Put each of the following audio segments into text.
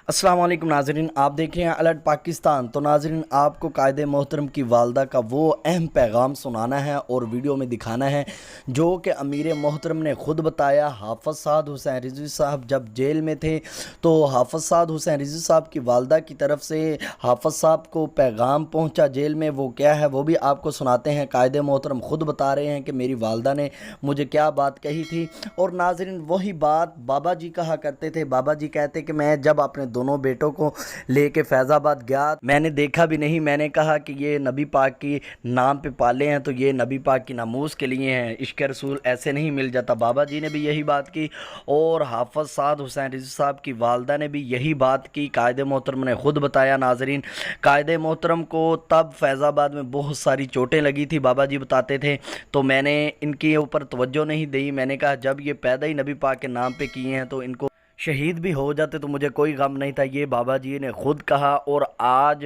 अस्सलाम वालेकुम नाज़रीन, आप देख रहे हैं अलर्ट पाकिस्तान। तो नाज़रीन, आपको कायदे मोहतरम की वालदा का वो अहम पैगाम सुनाना है और वीडियो में दिखाना है जो कि अमीर मोहतरम ने ख़ुद बताया। हाफ़िज़ साद हुसैन रिज़वी साहब जब जेल में थे तो हाफ़िज़ साद हुसैन रिज़वी साहब की वालदा की तरफ से हाफ़िज़ साहब को पैगाम पहुँचा जेल में। वो क्या है वो भी आपको सुनाते हैं। कायदे मोहतरम ख़ुद बता रहे हैं कि मेरी वालदा ने मुझे क्या बात कही थी। और नाज़रीन, वही बात बाबा जी कहा करते थे। बाबा जी कहते कि मैं जब अपने दोनों बेटों को लेके फैज़ाबाद गया, मैंने देखा भी नहीं। मैंने कहा कि ये नबी पाक की नाम पे पाले हैं तो ये नबी पाक की नामूस के लिए हैं। इश्क रसूल ऐसे नहीं मिल जाता। बाबा जी ने भी यही बात की और हाफ़िज़ साद हुसैन रिज़वी साहब की वालदा ने भी यही बात की। कायदे मोहतरम ने ख़ुद बताया। नाज़रीन, कायदे मोहतरम को तब फैज़ाबाद में बहुत सारी चोटें लगी थी, बाबा जी बताते थे, तो मैंने इनके ऊपर तवज्जो नहीं दी। मैंने कहा जब ये पैदा ही नबी पाक के नाम पे किए हैं तो इनको शहीद भी हो जाते तो मुझे कोई गम नहीं था। ये बाबा जी ने ख़ुद कहा। और आज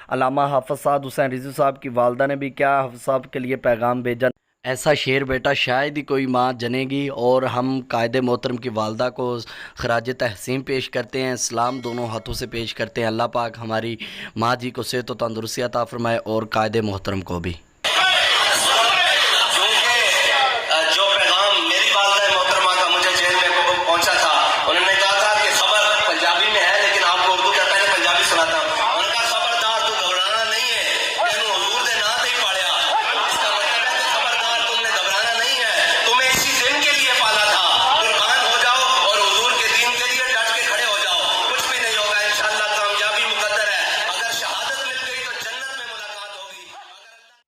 अल्लामा हाफ़िज़ साद हुसैन रिज़वी साहब की वालदा ने भी क्या हाफ़िज़ साहब के लिए पैगाम भेजा। ऐसा शेर बेटा शायद ही कोई माँ जनेगी। और हम कायदे मोहतरम की वालदा को खराज तहसीन पेश करते हैं, सलाम दोनों हाथों से पेश करते हैं। अल्लाह पाक हमारी माँ जी को सेहत व तंदुरुस्ती अता फ़रमाए और कायदे मोहतरम को भी।